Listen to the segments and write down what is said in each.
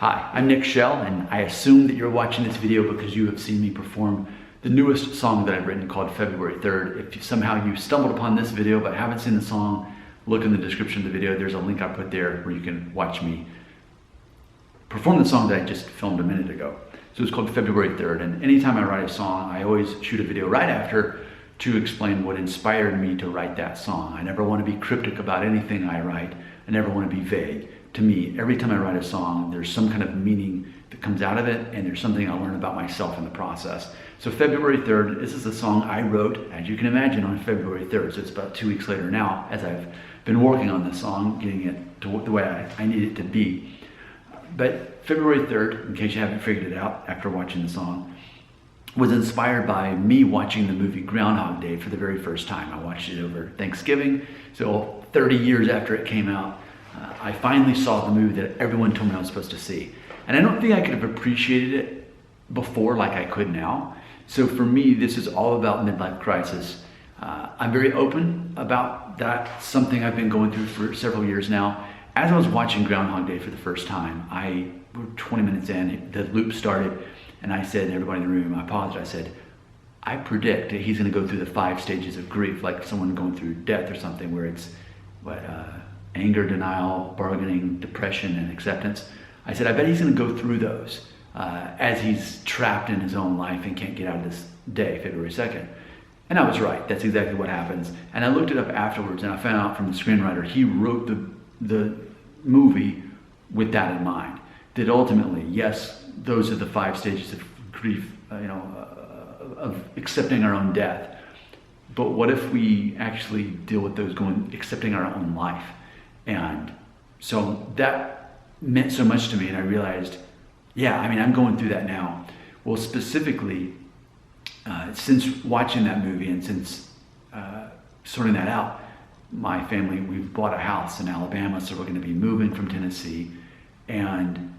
Hi, I'm Nick Shell, and I assume that you're watching this video because you have seen me perform the newest song that I've written called February 3rd. If somehow you stumbled upon this video but haven't seen the song, look in the description of the video. There's a link I put there where you can watch me perform the song that I just filmed a minute ago. So it's called February 3rd, and anytime I write a song, I always shoot a video right after to explain what inspired me to write that song. I never want to be cryptic about anything I write. I never want to be vague. To me, every time I write a song, there's some kind of meaning that comes out of it, and there's something I learn about myself in the process. So February 3rd, this is a song I wrote, as you can imagine, on February 3rd. So it's about 2 weeks later now, as I've been working on this song, getting it to the way I need it to be. But February 3rd, in case you haven't figured it out after watching the song, was inspired by me watching the movie Groundhog Day for the very first time. I watched it over Thanksgiving, so 30 years after it came out, I finally saw the movie that everyone told me I was supposed to see. And I don't think I could have appreciated it before like I could now. So for me, this is all about midlife crisis. I'm very open about that, something I've been going through for several years now. As I was watching Groundhog Day for the first time, we're 20 minutes in, the loop started, and I said to everybody in the room, I paused, I said, I predict that he's gonna go through the 5 stages of grief, like someone going through death or something, where it's anger, denial, bargaining, depression, and acceptance. I said, I bet he's gonna go through those as he's trapped in his own life and can't get out of this day, February 2nd. And I was right, that's exactly what happens. And I looked it up afterwards, and I found out from the screenwriter, he wrote the movie with that in mind. That ultimately, yes, those are the 5 stages of grief, of accepting our own death. But what if we actually deal with those accepting our own life? And so that meant so much to me, and I realized, yeah, I'm going through that now. Well, specifically, since watching that movie and since sorting that out, my family, we've bought a house in Alabama, so we're going to be moving from Tennessee, and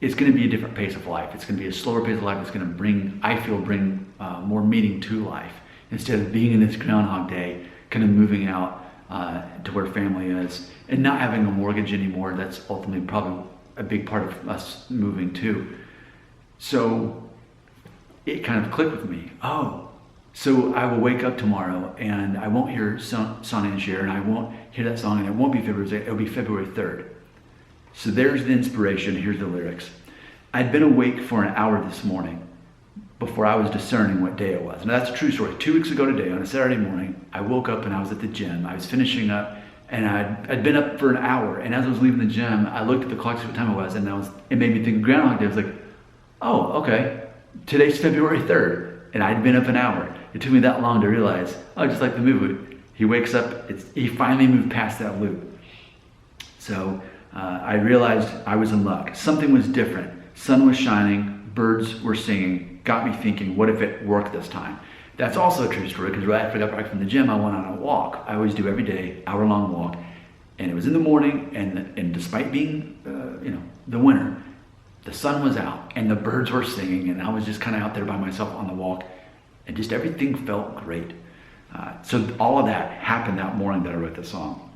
it's going to be a different pace of life. It's going to be a slower pace of life. It's going to bring more meaning to life. Instead of being in this Groundhog Day, kind of moving out to where family is, and not having a mortgage anymore. That's ultimately probably a big part of us moving too. So it kind of clicked with me. Oh, so I will wake up tomorrow and I won't hear Sonny and Cher, and I won't hear that song, and it won't be February 2nd, it'll be February 3rd. So there's the inspiration, here's the lyrics. I'd been awake for an hour this morning before I was discerning what day it was. Now that's a true story. 2 weeks ago today, on a Saturday morning, I woke up and I was at the gym. I was finishing up, and I'd been up for an hour, and as I was leaving the gym, I looked at the clock to see what time it was, and it made me think of Groundhog Day. I was like, oh, okay, today's February 3rd, and I'd been up an hour. It took me that long to realize, oh, just like the movie, he wakes up, he finally moved past that loop. So I realized I was in luck. Something was different. Sun was shining, birds were singing, got me thinking, what if it worked this time? That's also a true story, because right after I got back from the gym, I went on a walk. I always do every day, hour-long walk. And it was in the morning, and despite being, the winter, the sun was out and the birds were singing, and I was just kind of out there by myself on the walk, and just everything felt great. So all of that happened that morning that I wrote this song.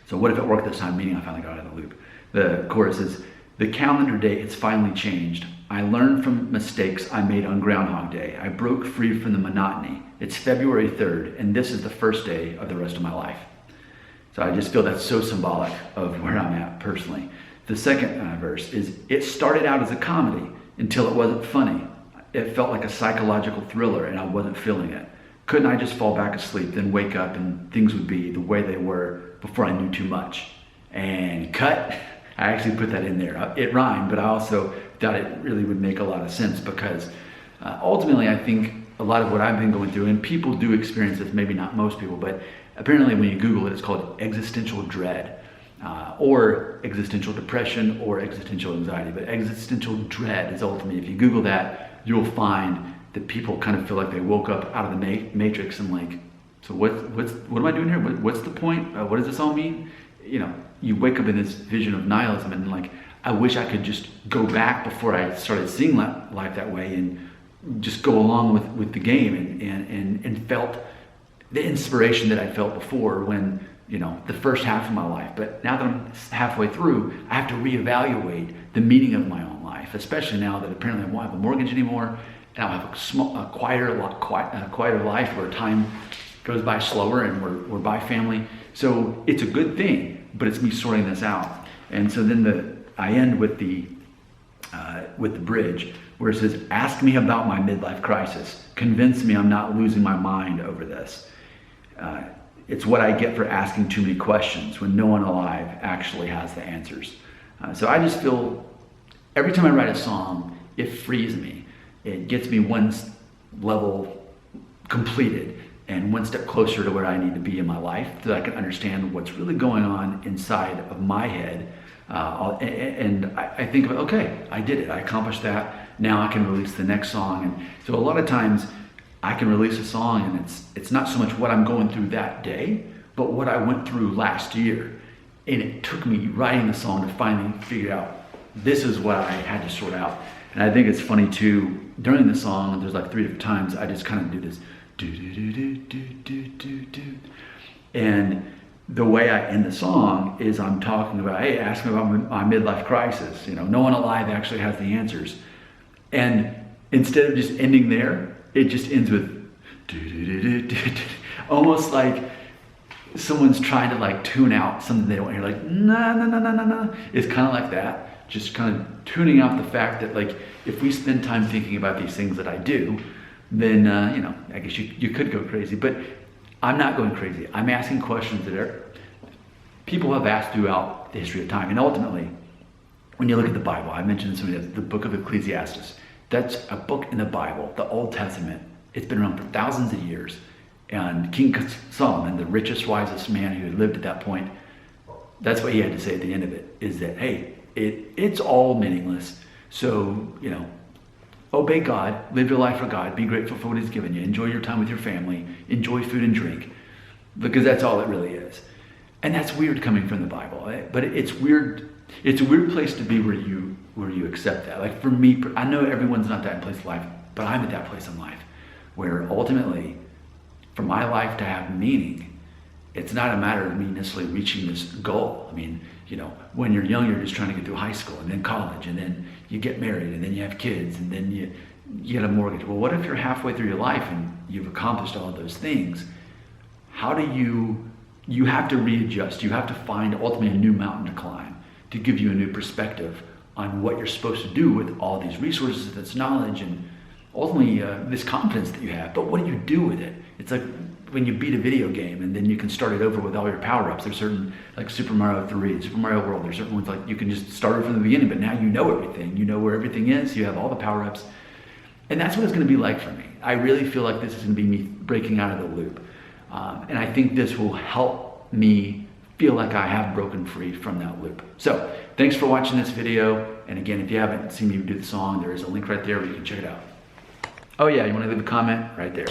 So what if it worked this time? Meaning I finally got out of the loop. The chorus is, the calendar date has finally changed. I learned from mistakes I made on Groundhog Day. I broke free from the monotony. It's February 3rd, and this is the first day of the rest of my life. So I just feel that's so symbolic of where I'm at personally. The second verse is, it started out as a comedy until it wasn't funny. It felt like a psychological thriller, and I wasn't feeling it. Couldn't I just fall back asleep, then wake up and things would be the way they were before I knew too much? And cut. I actually put that in there. It rhymed, but I also thought it really would make a lot of sense, because ultimately I think a lot of what I've been going through, and people do experience this, maybe not most people, but apparently when you Google it, it's called existential dread, or existential depression, or existential anxiety. But existential dread is ultimately, if you Google that, you'll find that people kind of feel like they woke up out of the matrix and like, so what am I doing here? What's the point? What does this all mean? You wake up in this vision of nihilism, and like, I wish I could just go back before I started seeing life that way, and just go along with the game, and felt the inspiration that I felt before when the first half of my life. But now that I'm halfway through, I have to reevaluate the meaning of my own life, especially now that apparently I won't have a mortgage anymore, and I'll have a quieter life where time goes by slower and we're by family. So it's a good thing, but it's me sorting this out. And so then I end with the bridge where it says, ask me about my midlife crisis. Convince me I'm not losing my mind over this. It's what I get for asking too many questions when no one alive actually has the answers. So I just feel every time I write a song, it frees me. It gets me one level completed and one step closer to where I need to be in my life so that I can understand what's really going on inside of my head. And I think of it, okay, I did it. I accomplished that. Now I can release the next song. And so a lot of times I can release a song and it's not so much what I'm going through that day, but what I went through last year. And it took me writing the song to finally figure out this is what I had to sort out. And I think it's funny too, during the song, there's like 3 different times I just kind of do this do do do do do do do do. And the way I end the song is I'm talking about, hey, ask me about my midlife crisis. No one alive actually has the answers. And instead of just ending there, it just ends with almost like someone's trying to like tune out something they don't hear, like nah, nah, nah, nah, nah, nah. It's kind of like that, just kind of tuning out the fact that like if we spend time thinking about these things that I do, then I guess you could go crazy, but I'm not going crazy. I'm asking questions that people have asked throughout the history of time. And ultimately, when you look at the Bible, I mentioned the book of Ecclesiastes. That's a book in the Bible, the Old Testament. It's been around for thousands of years. And King Solomon, the richest, wisest man who had lived at that point, that's what he had to say at the end of it, is that, hey, it's all meaningless. So, obey God, live your life for God, be grateful for what he's given you, enjoy your time with your family, enjoy food and drink, because that's all it really is. And that's weird coming from the Bible, right? But it's weird. It's a weird place to be where you accept that. Like for me, I know everyone's not that place in life, but I'm at that place in life where ultimately, for my life to have meaning, it's not a matter of me necessarily reaching this goal. I mean, when you're young, you're just trying to get through high school and then college, and then you get married, and then you have kids, and then you get a mortgage. Well, what if you're halfway through your life and you've accomplished all of those things? How do you have to readjust. You have to find ultimately a new mountain to climb to give you a new perspective on what you're supposed to do with all these resources, this knowledge, and ultimately this confidence that you have. But what do you do with it? It's like when you beat a video game and then you can start it over with all your power-ups. There's certain, like Super Mario 3, Super Mario World, there's certain ones like you can just start it from the beginning, but now you know everything. You know where everything is, you have all the power-ups. And that's what it's gonna be like for me. I really feel like this is gonna be me breaking out of the loop. And I think this will help me feel like I have broken free from that loop. So thanks for watching this video. And again, if you haven't seen me do the song, there is a link right there where you can check it out. Oh yeah, you wanna leave a comment? Right there.